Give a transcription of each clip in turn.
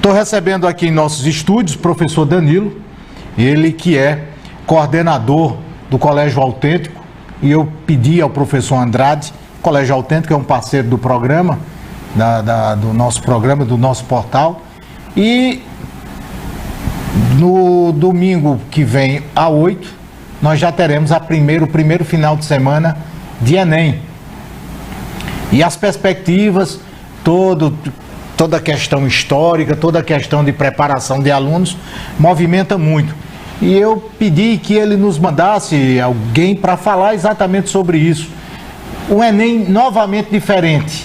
Estou recebendo aqui em nossos estúdios o professor Danilo, ele que é coordenador do Colégio Autêntico, e eu pedi ao professor Andrade, Colégio Autêntico é um parceiro do programa, do nosso programa, do nosso portal, e no domingo que vem, às 8, nós já teremos o primeiro final de semana de Enem. E as perspectivas, toda a questão histórica, toda a questão de preparação de alunos, movimenta muito. E eu pedi que ele nos mandasse alguém para falar exatamente sobre isso. Um Enem novamente diferente.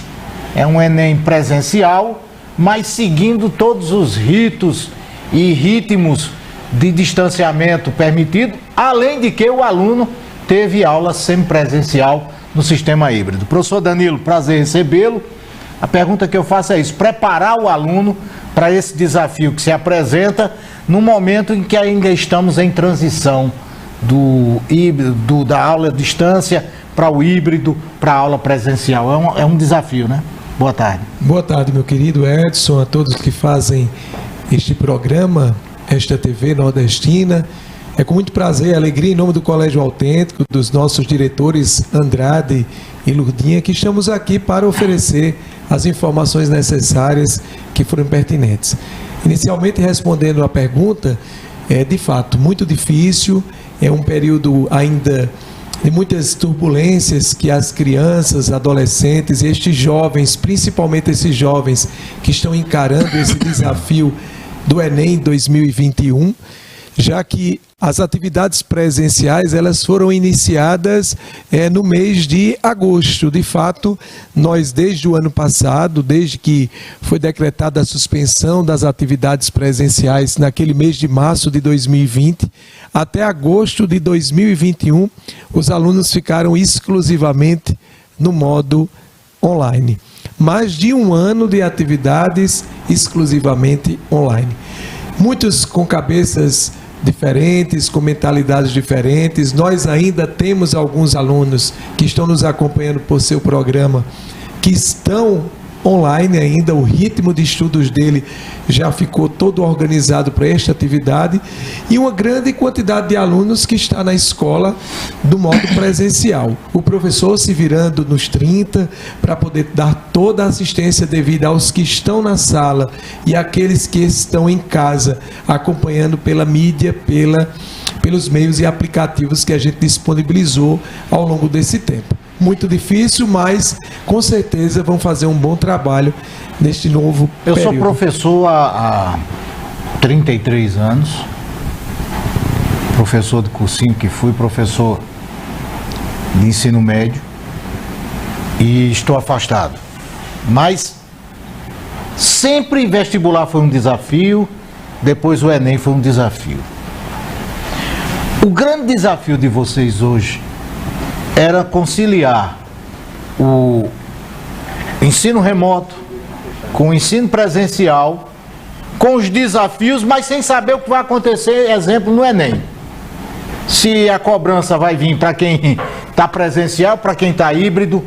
É um Enem presencial, mas seguindo todos os ritos e ritmos de distanciamento permitido, além de que o aluno teve aula semipresencial no sistema híbrido. Professor Danilo, prazer recebê-lo. A pergunta que eu faço é isso: preparar o aluno para esse desafio que se apresenta no momento em que ainda estamos em transição do híbrido, da aula à distância para o híbrido, para a aula presencial. É um desafio, né? Boa tarde. Boa tarde, meu querido Edson, a todos que fazem este programa, esta TV nordestina. É com muito prazer e alegria, em nome do Colégio Autêntico, dos nossos diretores Andrade e Lurdinha, que estamos aqui para oferecer as informações necessárias que foram pertinentes. Inicialmente, respondendo à pergunta, é de fato muito difícil, é um período ainda de muitas turbulências que as crianças, adolescentes e estes jovens, principalmente esses jovens que estão encarando esse desafio do Enem 2021, já que as atividades presenciais elas foram iniciadas no mês de agosto. De fato, nós desde o ano passado, desde que foi decretada a suspensão das atividades presenciais naquele mês de março de 2020, até agosto de 2021, os alunos ficaram exclusivamente no modo online. Mais de um ano de atividades exclusivamente online. Muitos com cabeças diferentes, com mentalidades diferentes. Nós ainda temos alguns alunos que estão nos acompanhando por seu programa, que estão online ainda, o ritmo de estudos dele já ficou todo organizado para esta atividade, e uma grande quantidade de alunos que está na escola do modo presencial. O professor se virando nos 30 para poder dar toda a assistência devida aos que estão na sala e aqueles que estão em casa, acompanhando pela mídia, pelos meios e aplicativos que a gente disponibilizou ao longo desse tempo. Muito difícil, mas com certeza vão fazer um bom trabalho neste novo período. Eu sou professor há 33 anos, professor de cursinho que fui, professor de ensino médio, e estou afastado. Mas sempre vestibular foi um desafio, depois o Enem foi um desafio. O grande desafio de vocês hoje era conciliar o ensino remoto com o ensino presencial, com os desafios, mas sem saber o que vai acontecer, exemplo, no Enem. Se a cobrança vai vir para quem está presencial, para quem está híbrido.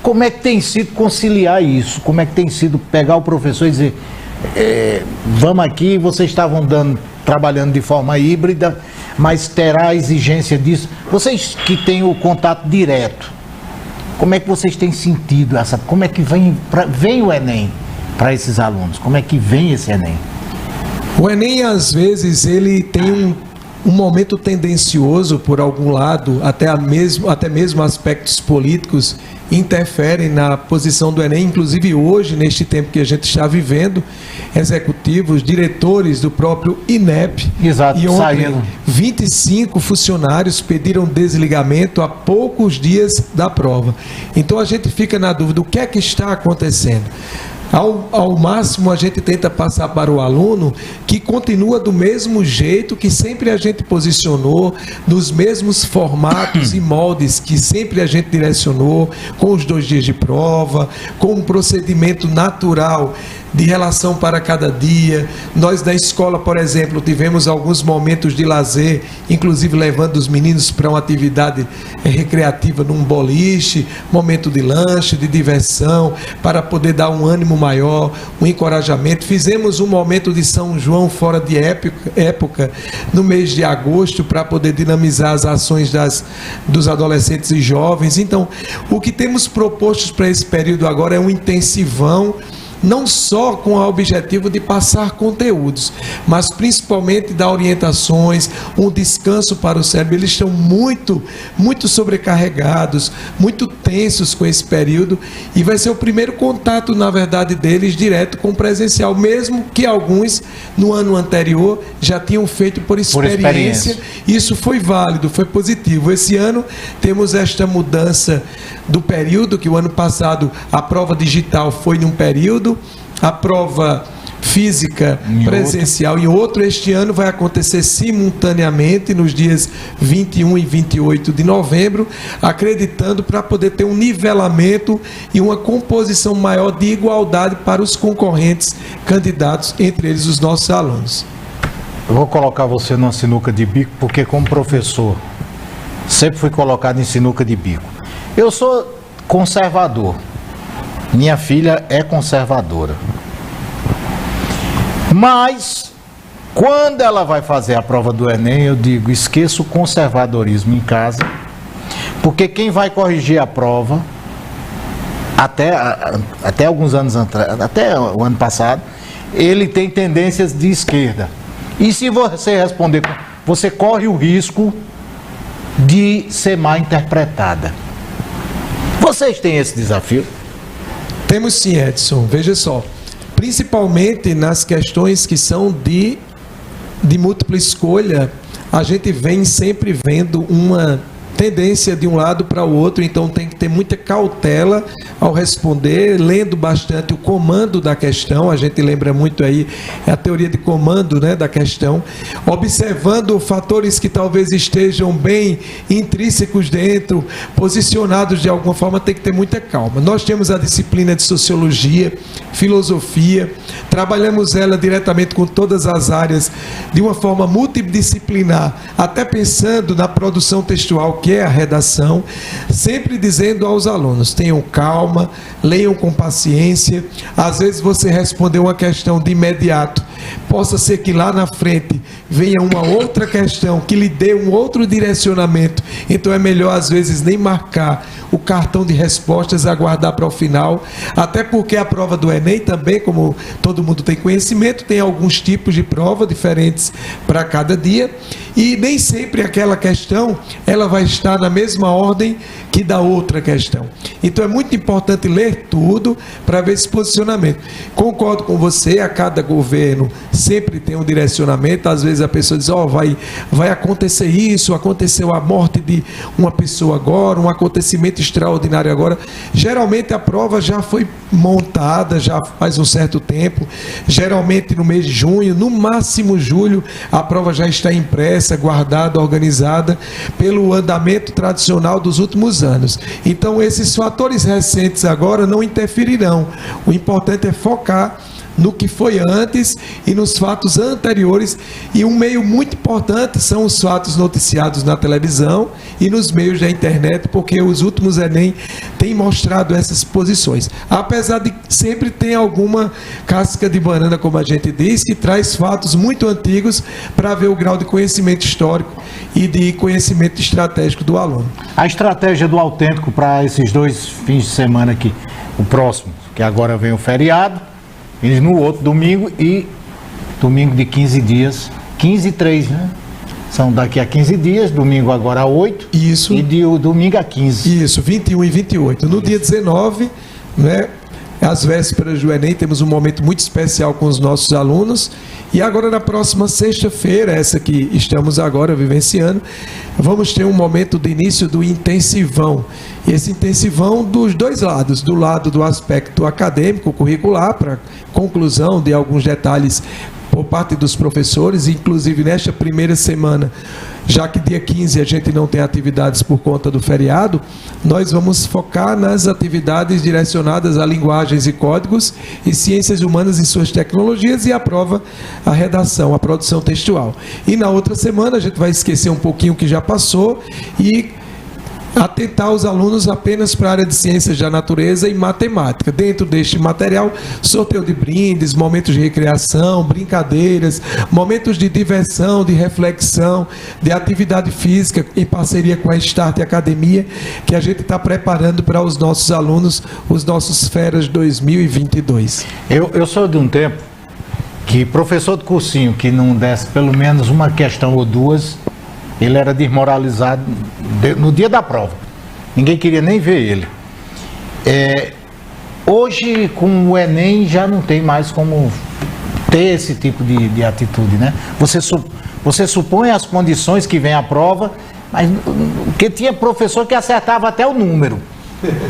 Como é que tem sido conciliar isso? Como é que tem sido pegar o professor e dizer, vamos aqui, vocês estavam trabalhando de forma híbrida, mas terá a exigência disso. Vocês que têm o contato direto, como é que vocês têm sentido como é que vem o Enem para esses alunos? Como é que vem esse Enem? O Enem, às vezes, ele tem um momento tendencioso por algum lado, até mesmo aspectos políticos interferem na posição do Enem. Inclusive hoje, neste tempo que a gente está vivendo, executivos, diretores do próprio INEP, exato, e ontem 25 funcionários pediram desligamento a poucos dias da prova. Então a gente fica na dúvida, o que é que está acontecendo? Ao máximo a gente tenta passar para o aluno que continua do mesmo jeito que sempre a gente posicionou, nos mesmos formatos e moldes que sempre a gente direcionou, com os 2 dias de prova, com um procedimento natural de relação para cada dia. Nós da escola, por exemplo, tivemos alguns momentos de lazer, inclusive levando os meninos para uma atividade recreativa num boliche, momento de lanche, de diversão, para poder dar um ânimo maior, um encorajamento. Fizemos um momento de São João fora de época no mês de agosto, para poder dinamizar as ações dos adolescentes e jovens. Então, o que temos proposto para esse período agora é um intensivão, não só com o objetivo de passar conteúdos, mas principalmente dar orientações, um descanso para o cérebro. Eles estão muito sobrecarregados, muito tensos com esse período, e vai ser o primeiro contato, na verdade, deles direto com o presencial, mesmo que alguns no ano anterior já tinham feito por experiência. Isso foi válido, foi positivo. Esse ano temos esta mudança do período, que o ano passado a prova digital foi num período, a prova física presencial em outro. Este ano vai acontecer simultaneamente nos dias 21 e 28 de novembro, acreditando para poder ter um nivelamento e uma composição maior de igualdade para os concorrentes candidatos, entre eles os nossos alunos. Eu vou colocar você numa sinuca de bico, porque como professor sempre fui colocado em sinuca de bico. Eu sou conservador, minha filha é conservadora, mas quando ela vai fazer a prova do Enem, eu digo, esqueça o conservadorismo em casa, porque quem vai corrigir a prova, até alguns anos atrás, até o ano passado, ele tem tendências de esquerda, e se você responder, você corre o risco de ser mal interpretada. Vocês têm esse desafio? Temos sim, Edson. Veja só, principalmente nas questões que são de múltipla escolha, a gente vem sempre vendo uma tendência de um lado para o outro, então tem que ter muita cautela ao responder, lendo bastante o comando da questão. A gente lembra muito aí a teoria de comando, né, da questão, observando fatores que talvez estejam bem intrínsecos dentro, posicionados de alguma forma. Tem que ter muita calma. Nós temos a disciplina de sociologia, filosofia, trabalhamos ela diretamente com todas as áreas de uma forma multidisciplinar, até pensando na produção textual, que é a redação, sempre dizendo aos alunos, tenham calma, leiam com paciência. Às vezes você respondeu uma questão de imediato, possa ser que lá na frente venha uma outra questão que lhe dê um outro direcionamento, então é melhor às vezes nem marcar o cartão de respostas, aguardar para o final, até porque a prova do Enem também, como todo mundo tem conhecimento, tem alguns tipos de prova diferentes para cada dia, e nem sempre aquela questão ela vai estar na mesma ordem que da outra questão. Então é muito importante ler tudo para ver esse posicionamento. Concordo com você, a cada governo sempre tem um direcionamento. Às vezes a pessoa diz, vai acontecer isso, aconteceu a morte de uma pessoa agora, um acontecimento extraordinário agora. Geralmente a prova já foi montada, já faz um certo tempo, geralmente no mês de junho, no máximo julho, a prova já está impressa, guardada, organizada pelo andamento tradicional dos últimos anos. Então esses fatores recentes agora não interferirão. O importante é focar no que foi antes e nos fatos anteriores, e um meio muito importante são os fatos noticiados na televisão e nos meios da internet, porque os últimos Enem têm mostrado essas posições, apesar de sempre ter alguma casca de banana, como a gente diz, que traz fatos muito antigos para ver o grau de conhecimento histórico e de conhecimento estratégico do aluno. A estratégia do Autêntico para esses 2 fins de semana aqui, o próximo, que agora vem o feriado, e no outro domingo, e domingo de 15 dias, 15 e 3, né? São daqui a 15 dias, domingo agora a 8. Isso. E domingo a 15. Isso, 21 e 28. No dia 19, né, às vésperas do Enem, temos um momento muito especial com os nossos alunos. E agora, na próxima sexta-feira, essa que estamos agora vivenciando, vamos ter um momento de início do intensivão. E esse intensivão dos dois lados, do lado do aspecto acadêmico, curricular, para conclusão de alguns detalhes por parte dos professores, inclusive nesta primeira semana, já que dia 15 a gente não tem atividades por conta do feriado, nós vamos focar nas atividades direcionadas a linguagens e códigos e ciências humanas e suas tecnologias, e a prova, a redação, a produção textual. E na outra semana a gente vai esquecer um pouquinho o que já passou e atentar os alunos apenas para a área de ciências da natureza e matemática. Dentro deste material, sorteio de brindes, momentos de recreação, brincadeiras, momentos de diversão, de reflexão, de atividade física, em parceria com a Start Academia, que a gente está preparando para os nossos alunos, os nossos Feras 2022. Eu sou de um tempo que professor de cursinho que não desse pelo menos uma questão ou duas, ele era desmoralizado no dia da prova. Ninguém queria nem ver ele. Hoje, com o Enem, já não tem mais como ter esse tipo de atitude, né? Você supõe as condições que vem a prova, mas porque tinha professor que acertava até o número,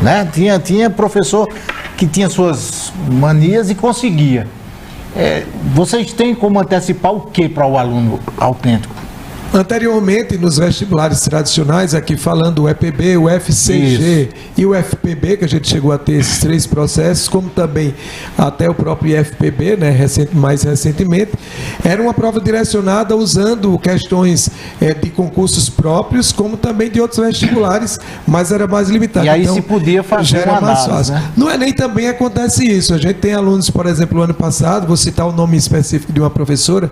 né? Tinha professor que tinha suas manias e conseguia. Vocês têm como antecipar o que para o aluno autêntico? Anteriormente, nos vestibulares tradicionais, aqui falando o EPB, o FCG e o FPB, que a gente chegou a ter esses 3 processos, como também até o próprio IFPB, né, mais recentemente, era uma prova direcionada usando questões de concursos próprios, como também de outros vestibulares, mas era mais limitado. E aí então, se podia fazer uma análise, né? No Enem também acontece isso. A gente tem alunos, por exemplo, no ano passado, vou citar o nome específico de uma professora,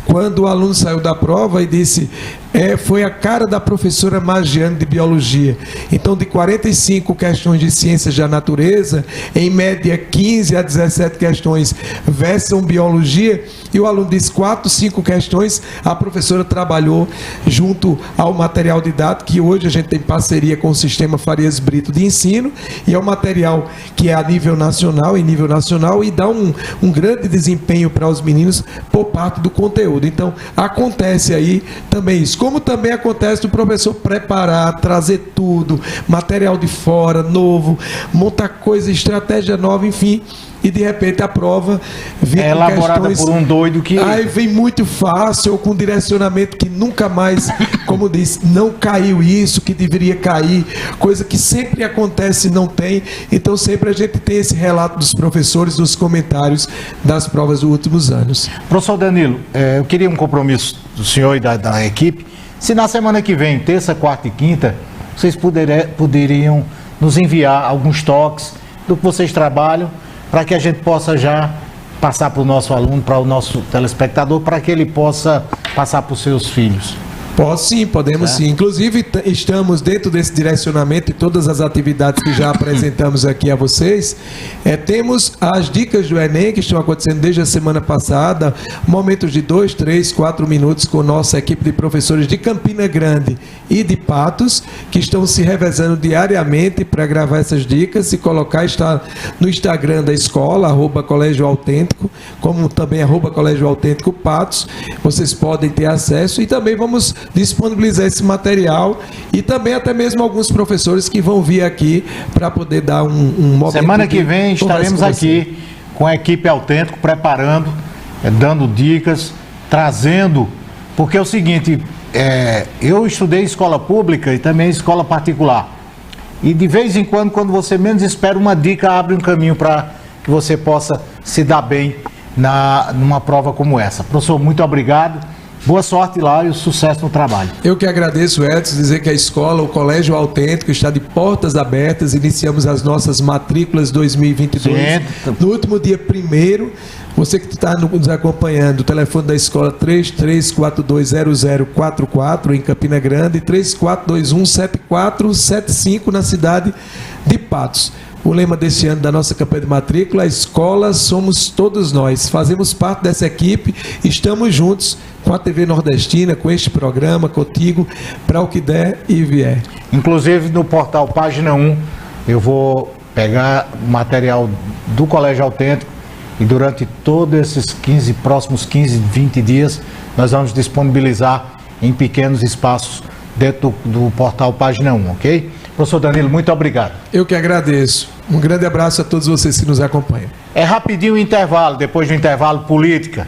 quando o aluno saiu da prova e disse: foi a cara da professora Magiane de biologia. Então, de 45 questões de ciências da natureza, em média 15 a 17 questões versam biologia, e o aluno diz 4, 5 questões, a professora trabalhou junto ao material didático, que hoje a gente tem parceria com o Sistema Farias Brito de ensino, e é um material que é a nível nacional, e dá um grande desempenho para os meninos por parte do conteúdo. Então, acontece aí também isso. Como também acontece do professor preparar, trazer tudo, material de fora, novo, montar coisa, estratégia nova, enfim, e de repente a prova vem com elaborada questões, por um doido que... Aí vem muito fácil, ou com direcionamento que nunca mais, como diz, não caiu isso, que deveria cair, coisa que sempre acontece e não tem. Então sempre a gente tem esse relato dos professores, nos comentários das provas dos últimos anos. Professor Danilo, eu queria um compromisso do senhor e da equipe, se na semana que vem, terça, quarta e quinta, vocês poderiam nos enviar alguns toques do que vocês trabalham, para que a gente possa já passar para o nosso aluno, para o nosso telespectador, para que ele possa passar para os seus filhos. Sim, podemos sim. Inclusive, estamos dentro desse direcionamento e todas as atividades que já apresentamos aqui a vocês. Temos as dicas do Enem, que estão acontecendo desde a semana passada, momentos de 2, 3, 4 minutos com nossa equipe de professores de Campina Grande e de Patos, que estão se revezando diariamente para gravar essas dicas e colocar, está no Instagram da escola, @Colégio Autêntico, como também @Colégio Autêntico Patos. Vocês podem ter acesso, e também vamos disponibilizar esse material, e também até mesmo alguns professores que vão vir aqui para poder dar um momento. Semana que vem estaremos aqui com a equipe Autêntico preparando, dando dicas, trazendo, porque é o seguinte, eu estudei escola pública e também escola particular, e de vez em quando você menos espera, uma dica abre um caminho para que você possa se dar bem numa prova como essa. Professor, muito obrigado. Boa sorte lá e o sucesso no trabalho. Eu que agradeço, Edson, dizer que a escola, o Colégio Autêntico, está de portas abertas. Iniciamos as nossas matrículas 2022. Sim. No último dia 1º, você que está nos acompanhando, o telefone da escola 33420044 em Campina Grande e 34217475 na cidade de Patos. O lema deste ano da nossa campanha de matrícula: a escola somos todos nós. Fazemos parte dessa equipe, estamos juntos com a TV Nordestina, com este programa, contigo, para o que der e vier. Inclusive no portal Página 1, eu vou pegar o material do Colégio Autêntico, e durante todos esses próximos 15, 20 dias, nós vamos disponibilizar em pequenos espaços dentro do portal Página 1, ok? Professor Danilo, muito obrigado. Eu que agradeço. Um grande abraço a todos vocês que nos acompanham. Rapidinho o intervalo, depois do intervalo, política.